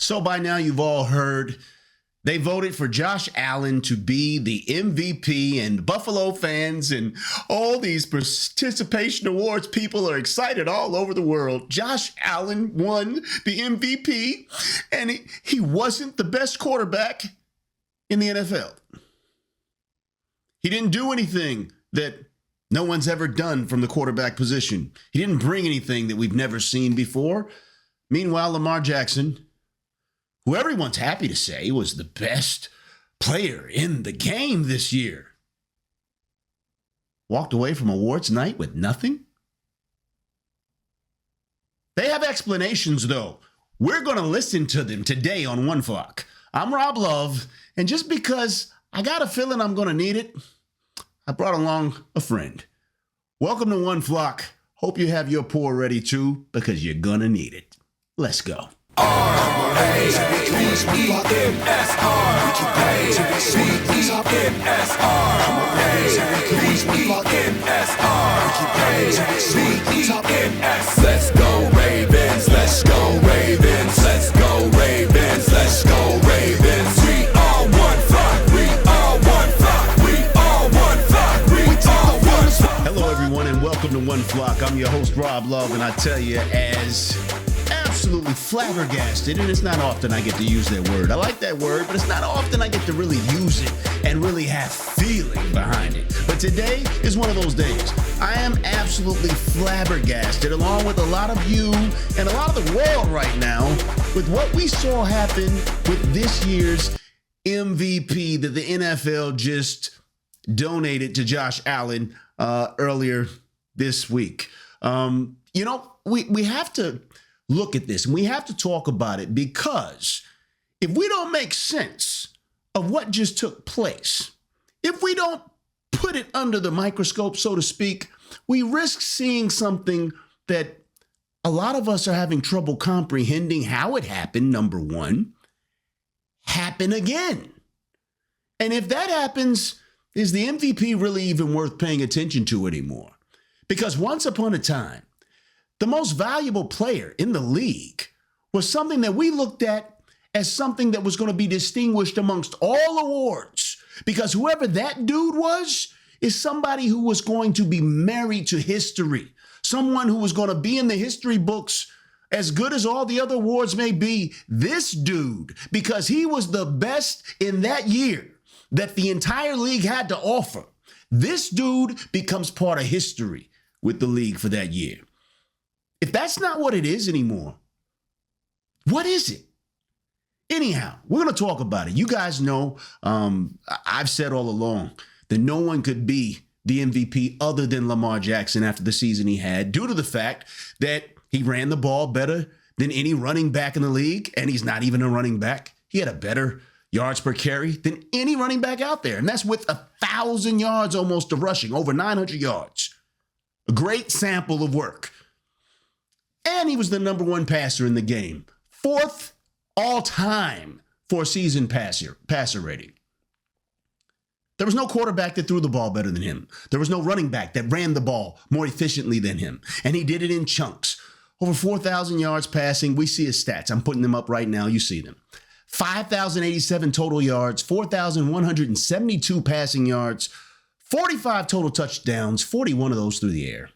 So by now you've all heard they voted for Josh Allen to be the MVP, and Buffalo fans and all these participation awards people are excited all over the world. Josh Allen won the MVP, and he wasn't the best quarterback in the NFL. He didn't do anything that no one's ever done from the quarterback position. He didn't bring anything that we've never seen before. Meanwhile, Lamar Jackson, who everyone's happy to say was the best player in the game this year, walked away from awards night with nothing. They have explanations, though. We're going to listen to them today on One Flock. I'm Rob Love, and just because I got a feeling I'm going to need it, I brought along a friend. Welcome to One Flock. Hope you have your pour ready, too, because you're going to need it. Let's go. Let's go Ravens, let's go Ravens, let's go Ravens, let's go Ravens. We are one flock, we are one flock, we are one flock, we are one flock. Hello, everyone, and welcome to One Flock. I'm your host, Rob Love, and I tell you, as absolutely flabbergasted, and it's not often I get to use that word. I like that word, but it's not often I get to really use it and really have feeling behind it. But today is one of those days. I am absolutely flabbergasted, along with a lot of you and a lot of the world right now, with what we saw happen with this year's MVP that the NFL just donated to Josh Allen earlier this week. We have to look at this and we have to talk about it, because if we don't make sense of what just took place, if we don't put it under the microscope, so to speak, we risk seeing something that a lot of us are having trouble comprehending how it happened, number one, happen again. And if that happens, is the MVP really even worth paying attention to anymore? Because once upon a time, the most valuable player in the league was something that we looked at as something that was going to be distinguished amongst all awards, because whoever that dude was is somebody who was going to be married to history, someone who was going to be in the history books as good as all the other awards may be. This dude, because he was the best in that year that the entire league had to offer, this dude becomes part of history with the league for that year. If that's not what it is anymore, what is it? Anyhow, we're going to talk about it. You guys know, I've said all along that no one could be the MVP other than Lamar Jackson after the season he had, due to the fact that he ran the ball better than any running back in the league, and he's not even a running back. He had a better yards per carry than any running back out there, and that's with 1,000 yards almost of rushing, over 900 yards. A great sample of work. And he was the number one passer in the game. Fourth all time for season passer rating. There was no quarterback that threw the ball better than him. There was no running back that ran the ball more efficiently than him. And he did it in chunks. Over 4,000 yards passing. We see his stats. I'm putting them up right now. You see them. 5,087 total yards, 4,172 passing yards, 45 total touchdowns, 41 of those through the air.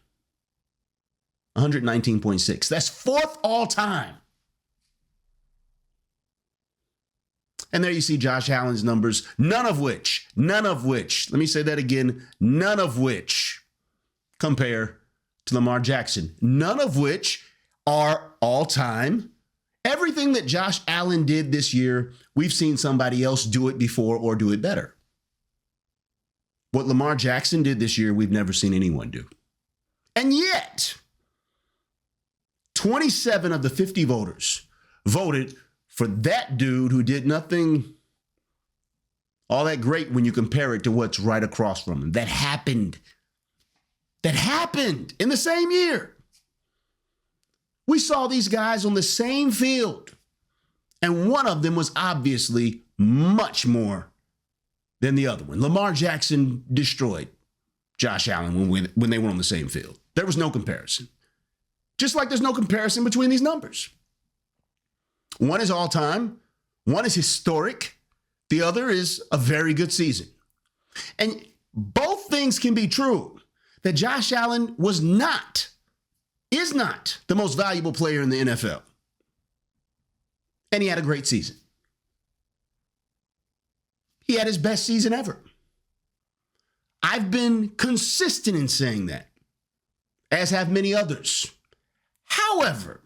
119.6. That's fourth all time. And there you see Josh Allen's numbers, none of which, let me say that again, none of which compare to Lamar Jackson. None of which are all time. Everything that Josh Allen did this year, we've seen somebody else do it before or do it better. What Lamar Jackson did this year, we've never seen anyone do. And yet, 27 of the 50 voters voted for that dude who did nothing all that great when you compare it to what's right across from him. That happened in the same year. We saw these guys on the same field, and one of them was obviously much more than the other one. Lamar Jackson destroyed Josh Allen when they were on the same field. There was no comparison. Just like there's no comparison between these numbers. One is all-time, one is historic, the other is a very good season. And both things can be true, that Josh Allen is not the most valuable player in the NFL. And he had a great season. He had his best season ever. I've been consistent in saying that, as have many others. However,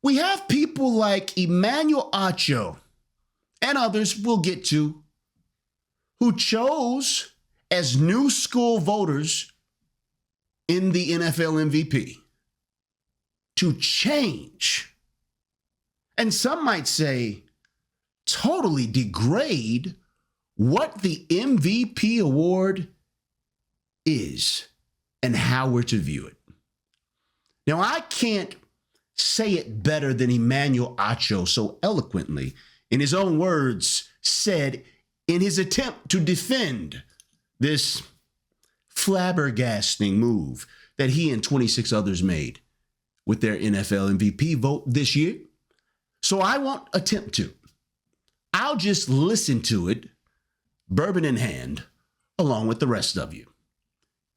we have people like Emmanuel Acho and others we'll get to who chose as new school voters in the NFL MVP to change, and some might say totally degrade what the MVP award is and how we're to view it. Now, I can't say it better than Emmanuel Acho so eloquently, in his own words, said in his attempt to defend this flabbergasting move that he and 26 others made with their NFL MVP vote this year. So I won't attempt to. I'll just listen to it, bourbon in hand, along with the rest of you.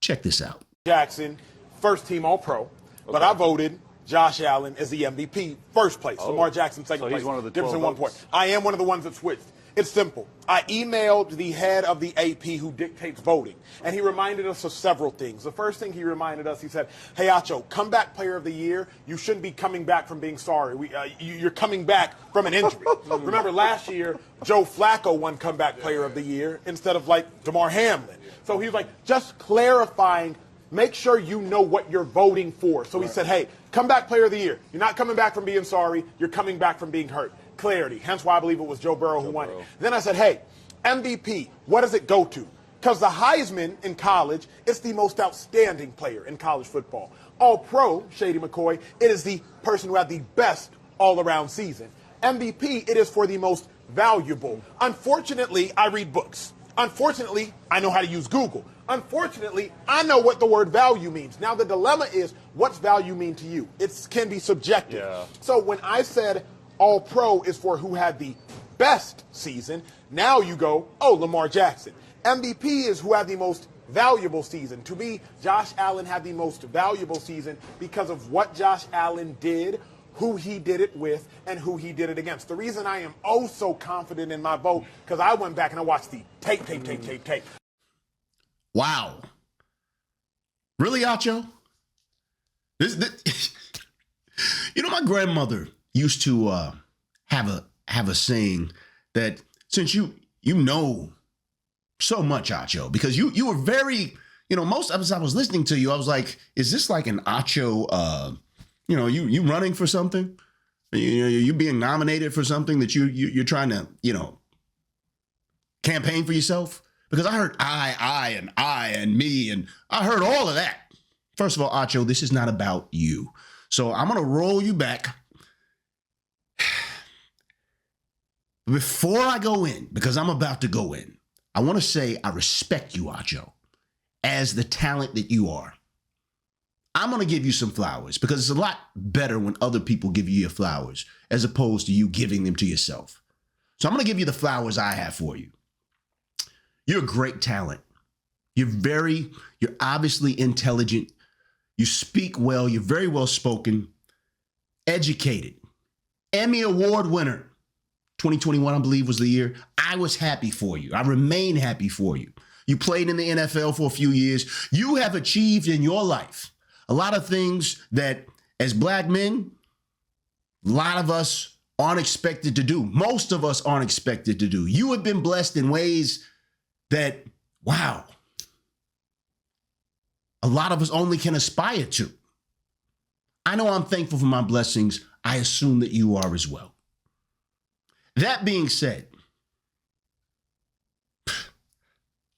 Check this out. Jackson, first team All-Pro, but I voted Josh Allen as the MVP, first place. Lamar Jackson, second place. He's one of the difference in 12 1 point. votes. I am one of the ones that switched. It's simple. I emailed the head of the AP who dictates voting, and he reminded us of several things. The first thing he reminded us, he said, hey, Acho, comeback player of the year, you shouldn't be coming back from being sorry. You're coming back from an injury. Remember, last year, Joe Flacco won comeback player of the year instead of, like, DeMar Hamlin. So he was like, just clarifying, make sure you know what you're voting for. So he said, hey, comeback player of the year. You're not coming back from being sorry. You're coming back from being hurt. Clarity. Hence why I believe it was Joe Burrow who won it. Then I said, hey, MVP, what does it go to? Because the Heisman in college is the most outstanding player in college football. All-Pro, Shady McCoy, it is the person who had the best all-around season. MVP, it is for the most valuable. Unfortunately, I read books. Unfortunately, I know how to use Google. Unfortunately, I know what the word value means. Now, the dilemma is, what's value mean to you? It can be subjective. Yeah. So when I said All-Pro is for who had the best season, now you go, oh, Lamar Jackson. MVP is who had the most valuable season. To me, Josh Allen had the most valuable season because of what Josh Allen did, who he did it with, and who he did it against. The reason I am oh so confident in my vote, because I went back and I watched the tape. Wow. Really, Acho? This you know, my grandmother used to have a saying that since you know so much, Acho, because you were very, most of us I was listening to you, I was like, is this like an Acho, you running for something? You being nominated for something that you're trying to, campaign for yourself? Because I heard I and me, and I heard all of that. First of all, Acho, this is not about you. So I'm going to roll you back. Before I go in, because I'm about to go in, I want to say I respect you, Acho, as the talent that you are. I'm going to give you some flowers because it's a lot better when other people give you your flowers as opposed to you giving them to yourself. So I'm going to give you the flowers I have for you. You're a great talent. You're obviously intelligent. You speak well. You're very well spoken, educated, Emmy Award winner. 2021, I believe, was the year. I was happy for you. I remain happy for you. You played in the NFL for a few years. You have achieved in your life a lot of things that, as black men, a lot of us aren't expected to do. Most of us aren't expected to do. You have been blessed in ways that, wow, a lot of us only can aspire to. I know I'm thankful for my blessings. I assume that you are as well. That being said,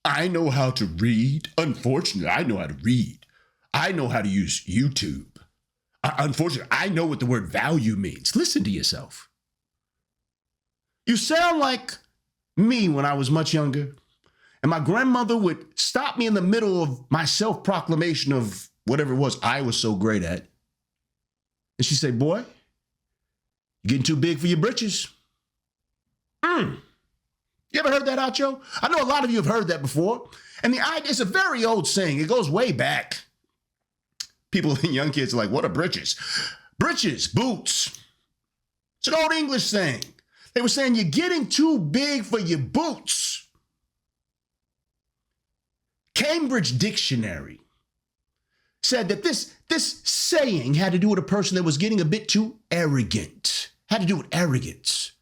I know how to read. Unfortunately, I know how to read. I know how to use YouTube. Unfortunately, I know what the word value means. Listen to yourself. You sound like me when I was much younger, and my grandmother would stop me in the middle of my self-proclamation of whatever it was I was so great at. And she'd say, boy, You're getting too big for your britches. You ever heard that, Acho? I know a lot of you have heard that before. And the idea, it's a very old saying. It goes way back. People, young kids are like, what are britches? Britches, boots. It's an old English saying. They were saying you're getting too big for your boots. Cambridge Dictionary said that this saying had to do with a person that was getting a bit too arrogant. Had to do with arrogance.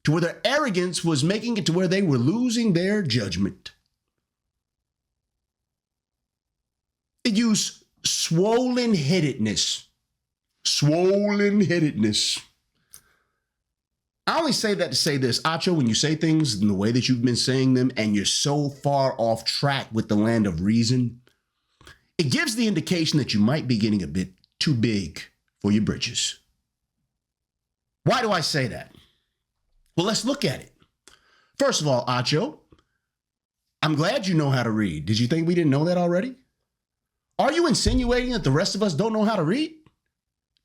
To where their arrogance was making it to where they were losing their judgment. It used swollen-headedness. Swollen-headedness. I only say that to say this, Acho, when you say things in the way that you've been saying them and you're so far off track with the land of reason, it gives the indication that you might be getting a bit too big for your britches. Why do I say that? Well, let's look at it. First of all, Acho, I'm glad you know how to read. Did you think we didn't know that already? Are you insinuating that the rest of us don't know how to read?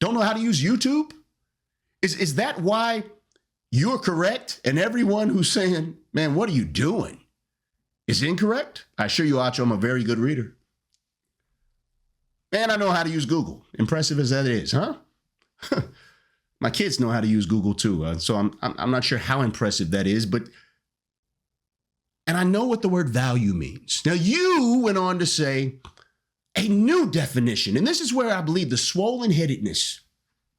Don't know how to use YouTube? Is that why you're correct and everyone who's saying, man, what are you doing, is incorrect? I assure you, Acho, I'm a very good reader. Man, I know how to use Google. Impressive as that is, huh? My kids know how to use Google too, so I'm not sure how impressive that is, and I know what the word value means. Now, you went on to say a new definition, and this is where I believe the swollen-headedness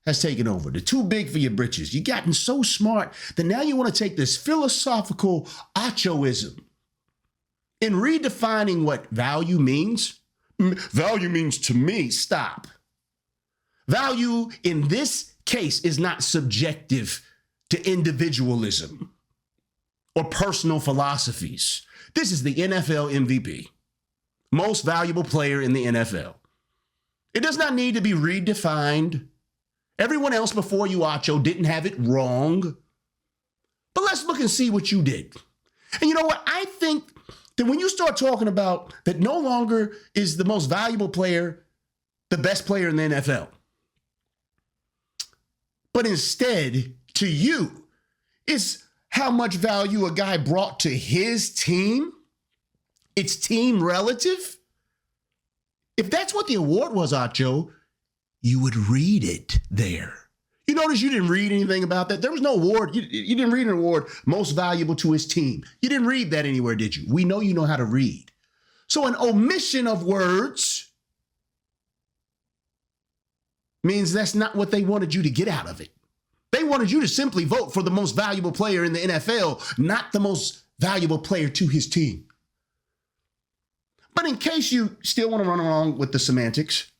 has taken over. The too big for your britches. You've gotten so smart that now you want to take this philosophical Achoism in redefining what value means. Value means to me, stop. Value in this case is not subjective to individualism or personal philosophies. This is the NFL MVP, most valuable player in the NFL. It does not need to be redefined. Everyone else before you, Acho, didn't have it wrong. But let's look and see what you did. And you know what? I think that when you start talking about that no longer is the most valuable player the best player in the NFL, but instead, to you, is how much value a guy brought to his team, its team relative. If that's what the award was, Acho, you would read it there. You notice you didn't read anything about that. There was no award. You didn't read an award most valuable to his team. You didn't read that anywhere, did you? We know you know how to read. So an omission of words means that's not what they wanted you to get out of it. They wanted you to simply vote for the most valuable player in the NFL, not the most valuable player to his team. But in case you still want to run along with the semantics,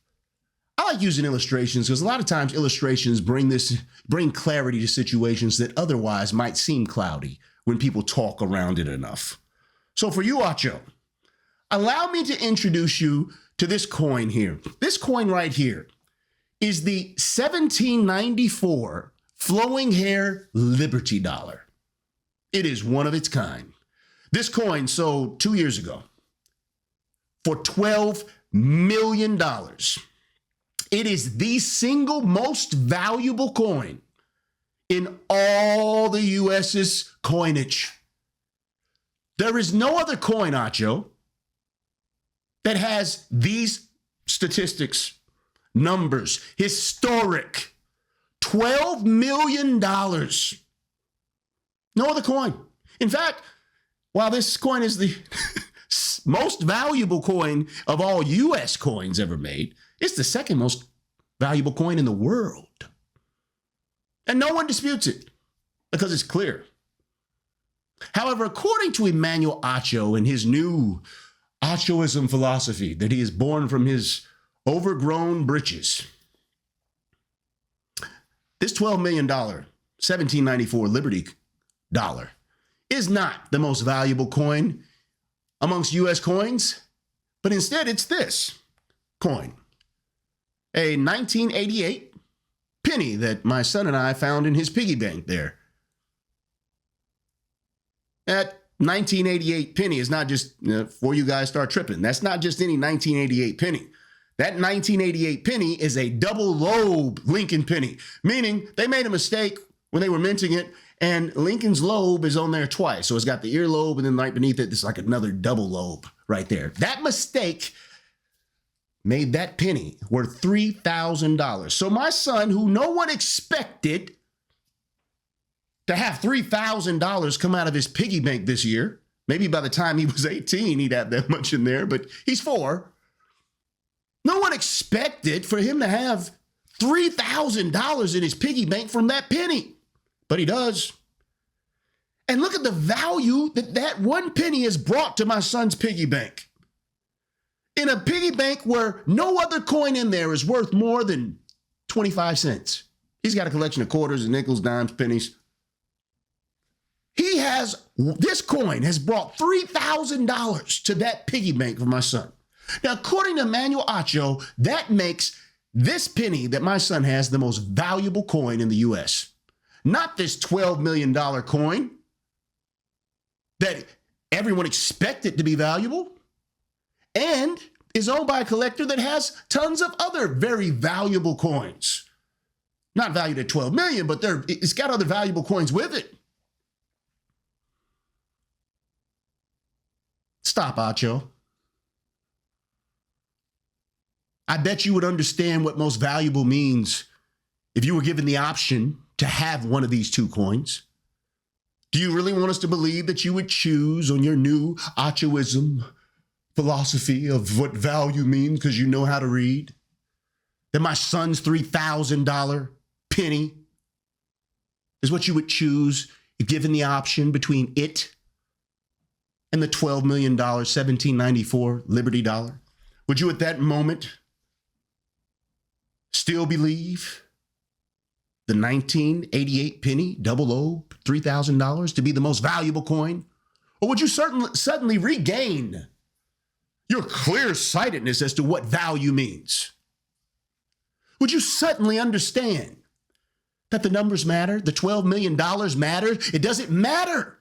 I like using illustrations because a lot of times illustrations bring clarity to situations that otherwise might seem cloudy when people talk around it enough. So for you, Acho, allow me to introduce you to this coin here. This coin right here is the 1794 flowing hair Liberty dollar. It is one of its kind. This coin sold 2 years ago for $12 million. It is the single most valuable coin in all the U.S.'s coinage. There is no other coin, Acho, that has these statistics, numbers, historic, $12 million. No other coin. In fact, while this coin is the most valuable coin of all U.S. coins ever made, it's the second most valuable coin in the world. And no one disputes it because it's clear. However, according to Emmanuel Acho and his new Achoism philosophy that he is born from his overgrown britches, this $12 million, 1794 Liberty dollar is not the most valuable coin amongst U.S. coins, but instead it's this coin, a 1988 penny that my son and I found in his piggy bank there. That 1988 penny is not just, before you guys start tripping, that's not just any 1988 penny. That 1988 penny is a double lobe Lincoln penny, meaning they made a mistake when they were minting it, and Lincoln's lobe is on there twice. So it's got the earlobe, and then right beneath it, there's like another double lobe right there. That mistake made that penny worth $3,000. So my son, who no one expected to have $3,000 come out of his piggy bank this year, maybe by the time he was 18, he'd have that much in there, but he's 4. No one expected for him to have $3,000 in his piggy bank from that penny, but he does. And look at the value that that one penny has brought to my son's piggy bank. In a piggy bank where no other coin in there is worth more than 25 cents. He's got a collection of quarters and nickels, dimes, pennies. This coin has brought $3,000 to that piggy bank for my son. Now, according to Emmanuel Acho, that makes this penny that my son has the most valuable coin in the U.S. Not this $12 million coin that everyone expected to be valuable and is owned by a collector that has tons of other very valuable coins. Not valued at $12 million, but it's got other valuable coins with it. Stop, Acho. I bet you would understand what most valuable means if you were given the option to have one of these two coins. Do you really want us to believe that you would choose on your new Achoism philosophy of what value means because you know how to read? That my son's $3,000 penny is what you would choose if given the option between it and the $12 million 1794 Liberty dollar? Would you at that moment still believe the 1988 penny, double O, $3,000 to be the most valuable coin? Or would you suddenly regain your clear-sightedness as to what value means? Would you suddenly understand that the numbers matter? The $12 million matters? It doesn't matter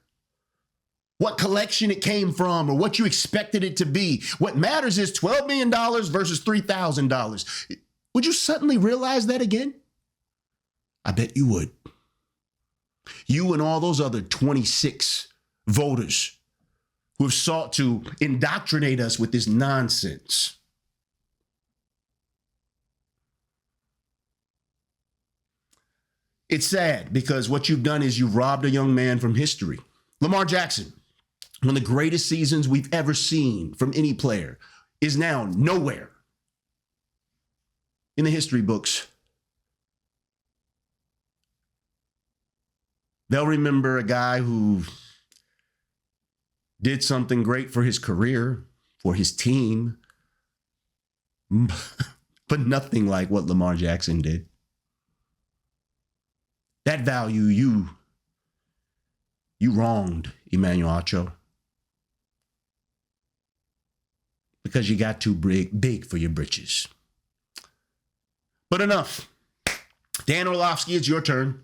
what collection it came from or what you expected it to be. What matters is $12 million versus $3,000. Would you suddenly realize that again? I bet you would. You and all those other 26 voters who have sought to indoctrinate us with this nonsense. It's sad because what you've done is you've robbed a young man from history. Lamar Jackson, one of the greatest seasons we've ever seen from any player, is now nowhere in the history books. They'll remember a guy who did something great for his career, for his team, but nothing like what Lamar Jackson did. That value you wronged, Emmanuel Acho, because you got too big for your britches. But enough. Dan Orlovsky, it's your turn.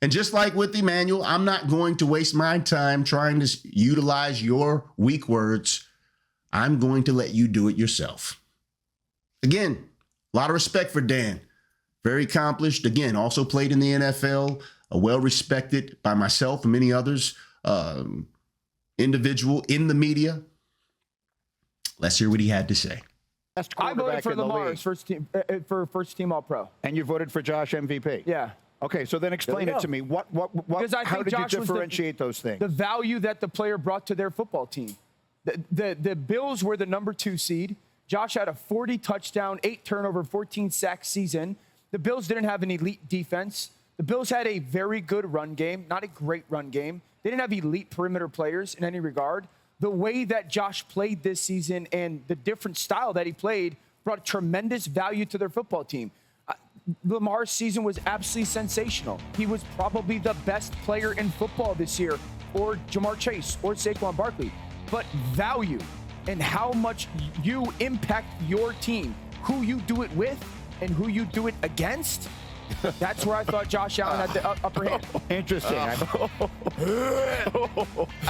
And just like with Emmanuel, I'm not going to waste my time trying to utilize your weak words. I'm going to let you do it yourself. Again, a lot of respect for Dan. Very accomplished. Again, also played in the NFL, a well-respected by myself and many others, individual in the media. Let's hear what he had to say. I voted for Lamar's first team All-Pro. And you voted for Josh MVP? Yeah. Okay, so then explain it to me. Because I how think did Josh you differentiate those things? The value that the player brought to their football team. The Bills were the number 2 seed. Josh had a 40 touchdown, 8 turnover, 14 sack season. The Bills didn't have an elite defense. The Bills had a very good run game, not a great run game. They didn't have elite perimeter players in any regard. The way that Josh played this season and the different style that he played brought tremendous value to their football team. Lamar's season was absolutely sensational. He was probably the best player in football this year, or Jamar Chase, or Saquon Barkley. But value and how much you impact your team, who you do it with, and who you do it against, that's where I thought Josh Allen had the upper hand. Interesting.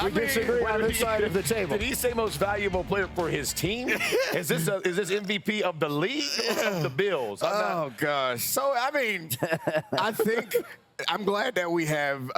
We disagree on this side of the table. Did he say most valuable player for his team? Is this MVP of the league or of the Bills? Oh, gosh. So, I mean, I think I'm glad that we have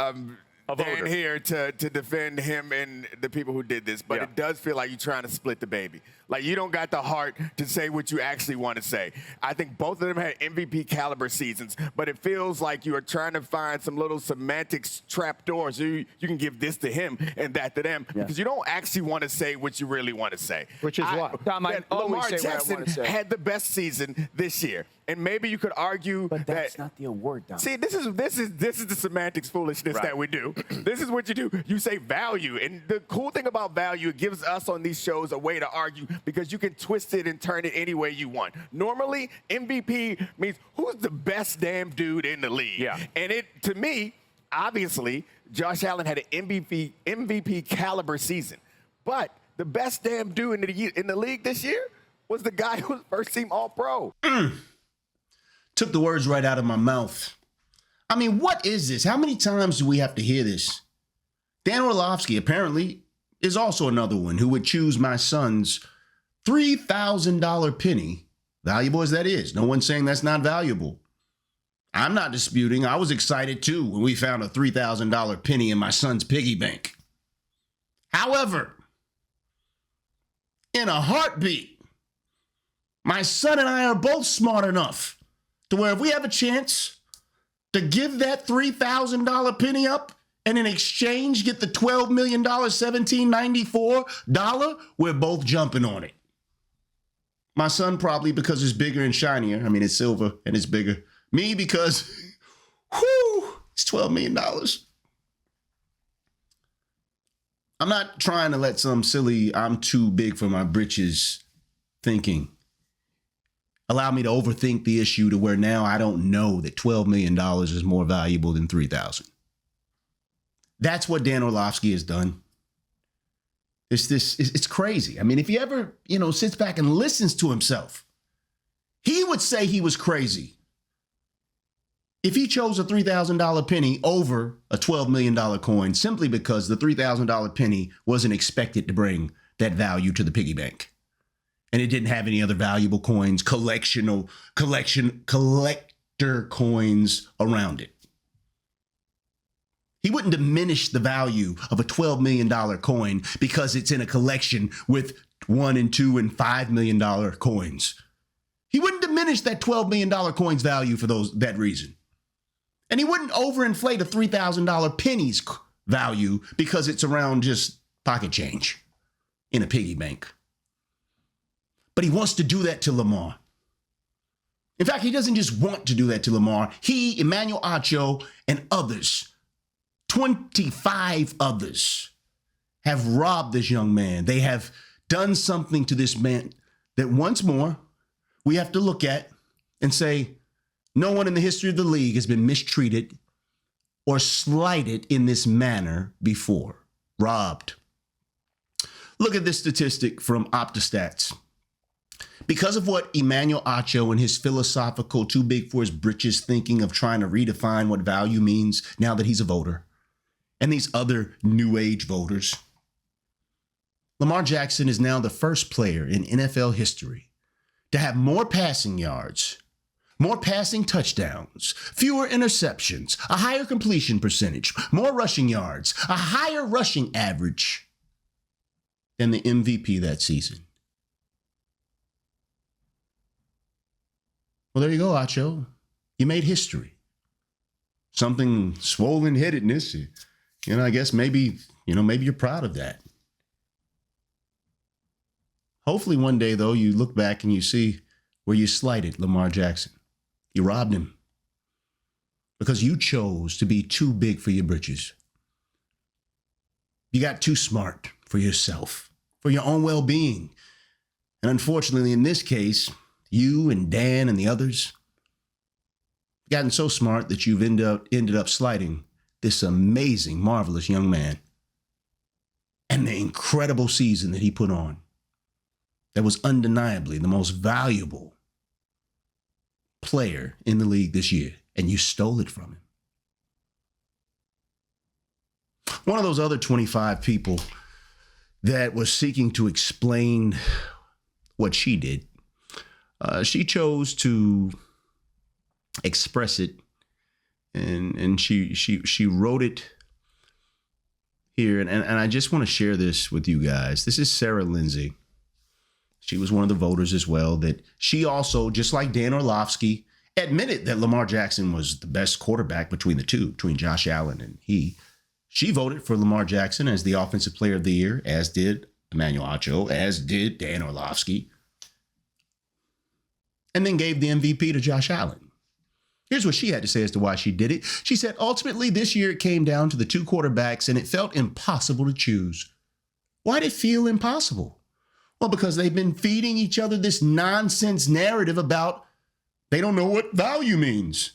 Dan here to defend him and the people who did this, but it does feel like you're trying to split the baby. Like, you don't got the heart to say what you actually want to say. I think both of them had MVP caliber seasons, but it feels like you are trying to find some little semantics trapdoors. You can give this to him and that to them because you don't actually want to say what you really want to say. Which is what? Lamar Jackson had the best season this year. And maybe you could argue but that's not the award, Dom. See, this is the semantics foolishness that we do. This is what you do. You say value. And the cool thing about value, it gives us on these shows a way to argue because you can twist it and turn it any way you want. Normally, MVP means who's the best damn dude in the league. Yeah. And to me, obviously, Josh Allen had an MVP caliber season. But the best damn dude in the league this year was the guy who was first team All-Pro. Took the words right out of my mouth. I mean, what is this? How many times do we have to hear this? Dan Orlovsky apparently is also another one who would choose my son's $3,000 penny, valuable as that is. No one's saying that's not valuable. I'm not disputing. I was excited too when we found a $3,000 penny in my son's piggy bank. However, in a heartbeat, my son and I are both smart enough to where if we have a chance to give that $3,000 penny up and in exchange get the $12 million $17.94, we're both jumping on it. My son probably because it's bigger and shinier. I mean, it's silver and it's bigger. Me because, it's $12 million. I'm not trying to let some silly I'm too big for my britches thinking allow me to overthink the issue to where now I don't know that $12 million is more valuable than $3,000. That's what Dan Orlovsky has done. It's crazy. I mean, if he ever, sits back and listens to himself, he would say he was crazy if he chose a $3,000 penny over a $12 million coin simply because the $3,000 penny wasn't expected to bring that value to the piggy bank. And it didn't have any other valuable coins, collector coins around it. He wouldn't diminish the value of a $12 million coin because it's in a collection with $1 and $2 and $5 million coins. He wouldn't diminish that $12 million coin's value for that reason. And he wouldn't overinflate a $3,000 penny's value because it's around just pocket change in a piggy bank. But he wants to do that to Lamar. In fact, he doesn't just want to do that to Lamar. He, Emmanuel, Acho, and others, 25 others, have robbed this young man. They have done something to this man that once more we have to look at and say, no one in the history of the league has been mistreated or slighted in this manner before. Robbed. Look at this statistic from OptaStats. Because of what Emmanuel Acho and his philosophical too big for his britches thinking of trying to redefine what value means now that he's a voter, and these other new age voters, Lamar Jackson is now the first player in NFL history to have more passing yards, more passing touchdowns, fewer interceptions, a higher completion percentage, more rushing yards, a higher rushing average than the MVP that season. Well, there you go, Acho. You made history. Something swollen-headedness. I guess maybe you're proud of that. Hopefully one day, though, you look back and you see where you slighted Lamar Jackson. You robbed him because you chose to be too big for your britches. You got too smart for yourself, for your own well-being. And unfortunately, in this case, you and Dan and the others gotten so smart that you've ended up slighting this amazing, marvelous young man and the incredible season that he put on that was undeniably the most valuable player in the league this year, and you stole it from him. One of those other 25 people that was seeking to explain what she did, she chose to express it and she wrote it here, and I just want to share this with you guys. This is Sarah Lindsay. She was one of the voters as well. That she also, just like Dan Orlovsky, admitted that Lamar Jackson was the best quarterback between the two, between Josh Allen and he. She voted for Lamar Jackson as the Offensive Player of the Year, as did Emmanuel Acho, as did Dan Orlovsky, and then gave the MVP to Josh Allen. Here's what she had to say as to why she did it. She said, ultimately, this year it came down to the two quarterbacks, and it felt impossible to choose. Why did it feel impossible? Well, because they've been feeding each other this nonsense narrative about they don't know what value means.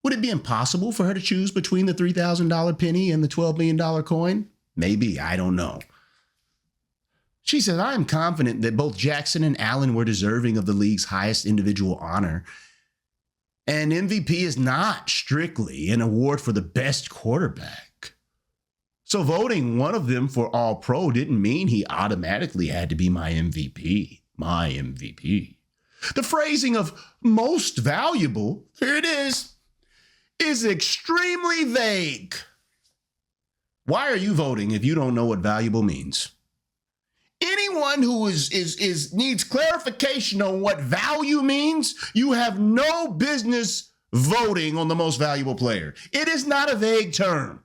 Would it be impossible for her to choose between the $3,000 penny and the $12 million coin? Maybe, I don't know. She said, I am confident that both Jackson and Allen were deserving of the league's highest individual honor. And MVP is not strictly an award for the best quarterback. So voting one of them for All-Pro didn't mean he automatically had to be my MVP. My MVP. The phrasing of most valuable, here it is extremely vague. Why are you voting if you don't know what valuable means? Anyone who needs clarification on what value means, you have no business voting on the most valuable player. It is not a vague term.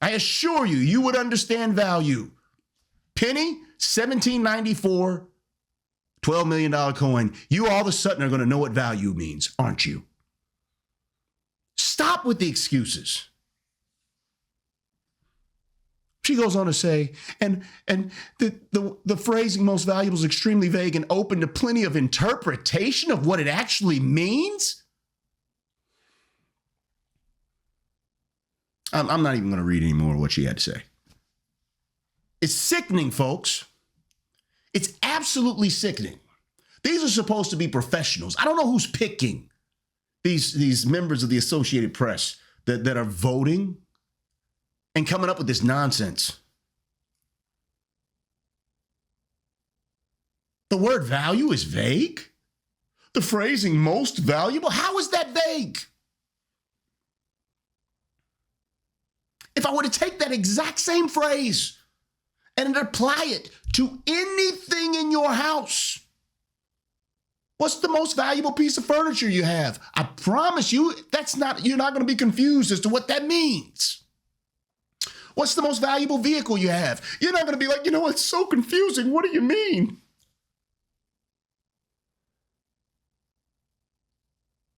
I assure you, you would understand value. Penny, $17.94, $12 million coin. You all of a sudden are going to know what value means, aren't you? Stop with the excuses. She goes on to say, and the phrasing most valuable is extremely vague and open to plenty of interpretation of what it actually means. I'm not even going to read any more of what she had to say. It's sickening, folks. It's absolutely sickening. These are supposed to be professionals. I don't know who's picking these members of the Associated Press that are voting and coming up with this nonsense. The word value is vague? The phrasing most valuable? How is that vague? If I were to take that exact same phrase and apply it to anything in your house, what's the most valuable piece of furniture you have? I promise you, you're not going to be confused as to what that means. What's the most valuable vehicle you have? You're not going to be like, it's so confusing. What do you mean?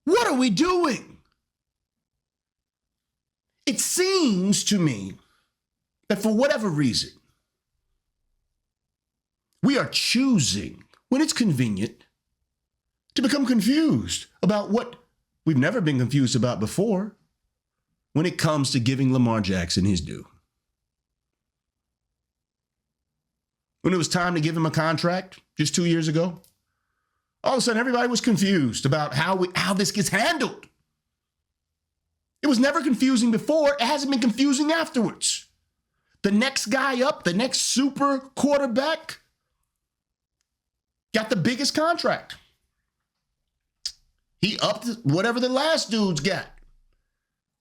What are we doing? It seems to me that for whatever reason, we are choosing, when it's convenient, to become confused about what we've never been confused about before when it comes to giving Lamar Jackson his due. When it was time to give him a contract just 2 years ago, all of a sudden everybody was confused about how this gets handled. It was never confusing before. It hasn't been confusing afterwards. The next guy up, the next super quarterback, got the biggest contract. He upped whatever the last dudes got.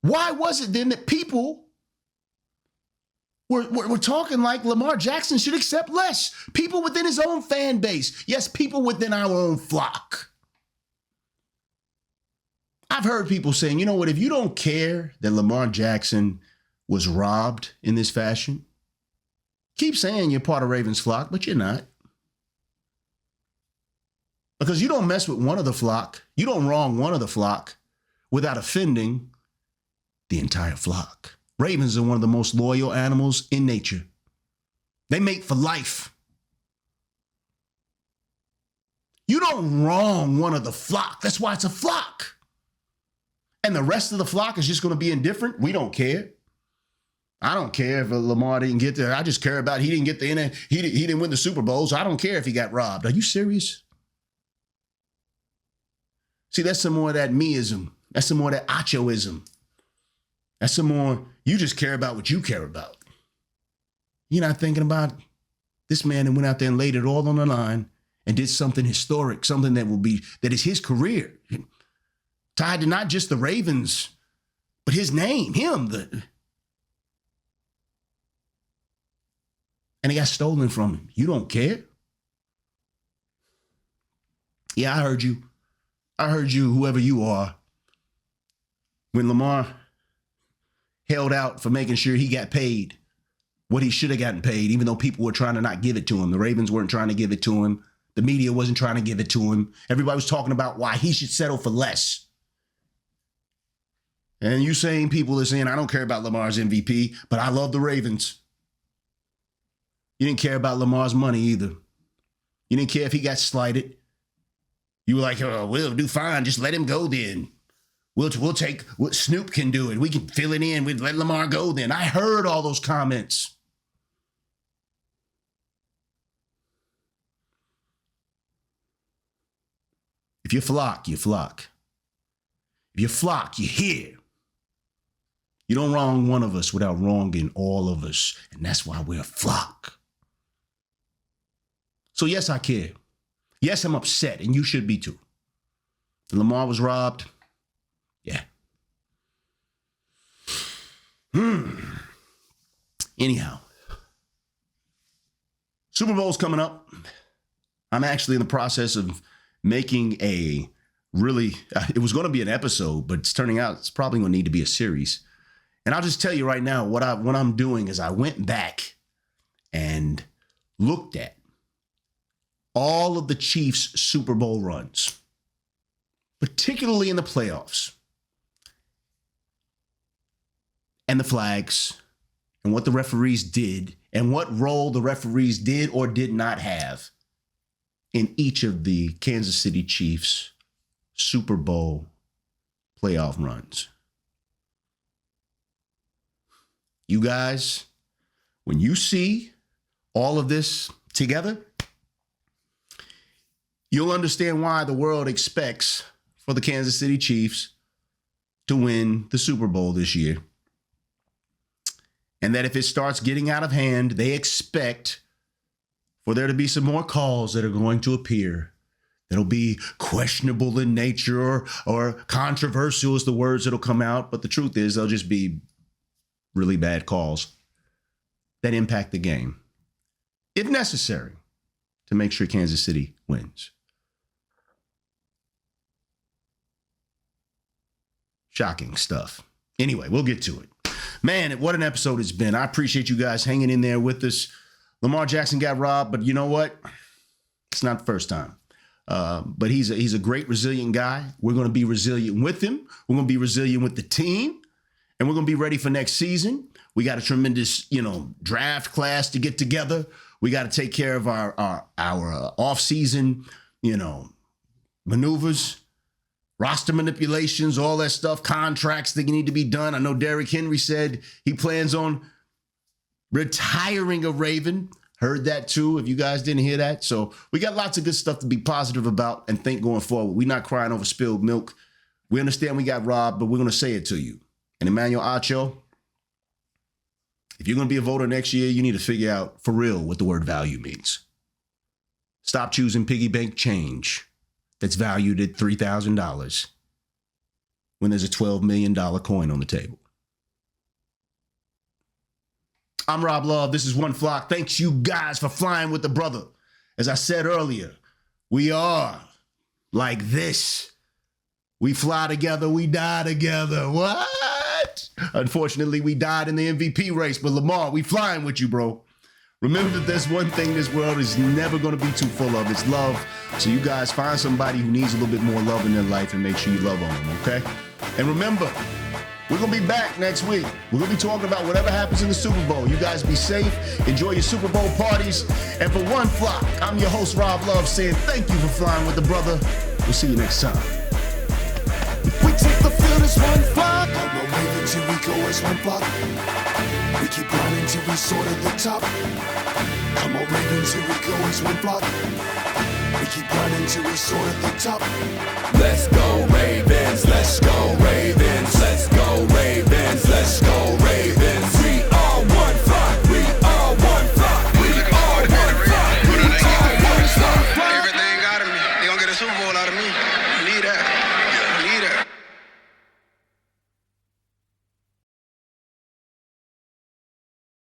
Why was it then that people were talking like Lamar Jackson should accept less? People within his own fan base. Yes, people within our own flock. I've heard people saying, you know what, if you don't care that Lamar Jackson was robbed in this fashion, keep saying you're part of Ravens flock, but you're not. Because you don't mess with one of the flock, you don't wrong one of the flock without offending the entire flock. Ravens are one of the most loyal animals in nature. They mate for life. You don't wrong one of the flock. That's why it's a flock. And the rest of the flock is just going to be indifferent. We don't care. I don't care if Lamar didn't get there. I just care about he didn't get the he didn't win the Super Bowl, so I don't care if he got robbed. Are you serious? See, that's some more of that meism. That's some more of that Achoism. That's some more, you just care about what you care about. You're not thinking about this man that went out there and laid it all on the line and did something historic, something that is his career. tied to not just the Ravens, but his name, him. And it got stolen from him. You don't care? Yeah, I heard you. I heard you, whoever you are. When Lamar held out for making sure he got paid what he should have gotten paid, even though people were trying to not give it to him. The Ravens weren't trying to give it to him. The media wasn't trying to give it to him. Everybody was talking about why he should settle for less. And you same people are saying, I don't care about Lamar's MVP, but I love the Ravens. You didn't care about Lamar's money either. You didn't care if he got slighted. You were like, oh, we'll do fine. Just let him go then. We'll take what Snoop can do it. We can fill it in. We'll let Lamar go then. I heard all those comments. If you flock, you flock. If you flock, you hear. You don't wrong one of us without wronging all of us. And that's why we're a flock. So yes, I care. Yes, I'm upset, and you should be too. Lamar was robbed. Yeah. Anyhow, Super Bowl's coming up. I'm actually in the process of making a really, it was going to be an episode, but it's turning out it's probably going to need to be a series. And I'll just tell you right now, what I'm doing is I went back and looked at all of the Chiefs' Super Bowl runs, particularly in the playoffs, and the flags, and what the referees did, and what role the referees did or did not have in each of the Kansas City Chiefs' Super Bowl playoff runs. You guys, when you see all of this together, you'll understand why the world expects for the Kansas City Chiefs to win the Super Bowl this year. And that if it starts getting out of hand, they expect for there to be some more calls that are going to appear that'll be questionable in nature or controversial is the words that'll come out. But the truth is they'll just be really bad calls that impact the game, if necessary, to make sure Kansas City wins. Shocking stuff. Anyway, we'll get to it. Man, what an episode it's been. I appreciate you guys hanging in there with us. Lamar Jackson got robbed, but you know what? It's not the first time. But he's a great, resilient guy. We're going to be resilient with him. We're going to be resilient with the team. And we're going to be ready for next season. We got a tremendous, draft class to get together. We got to take care of our off-season, maneuvers, roster manipulations, all that stuff, contracts that need to be done. I know Derrick Henry said he plans on retiring a Raven. Heard that too, if you guys didn't hear that. So we got lots of good stuff to be positive about and think going forward. We're not crying over spilled milk. We understand we got robbed, but we're going to say it to you. And Emmanuel Acho, if you're going to be a voter next year, you need to figure out for real what the word value means. Stop choosing piggy bank change that's valued at $3,000 when there's a $12 million coin on the table. I'm Rob Love. This is One Flock. Thanks you guys for flying with the brother. As I said earlier, we are like this. We fly together, we die together. What? Unfortunately, we died in the MVP race, but Lamar, we flying with you, bro. Remember that there's one thing this world is never going to be too full of. It's love. So you guys find somebody who needs a little bit more love in their life and make sure you love on them, okay? And remember, we're going to be back next week. We're going to be talking about whatever happens in the Super Bowl. You guys be safe. Enjoy your Super Bowl parties. And for One Flock, I'm your host, Rob Love, saying thank you for flying with the brother. We'll see you next time. We take the field as one flock. On the Ravens, here we go as one flock. We keep grinding till we soar to the top. Come on, Ravens, here we go as one flock. We keep grinding till we soar to the top. Let's go, Ravens. Let's go, Ravens. Let's go, Ravens.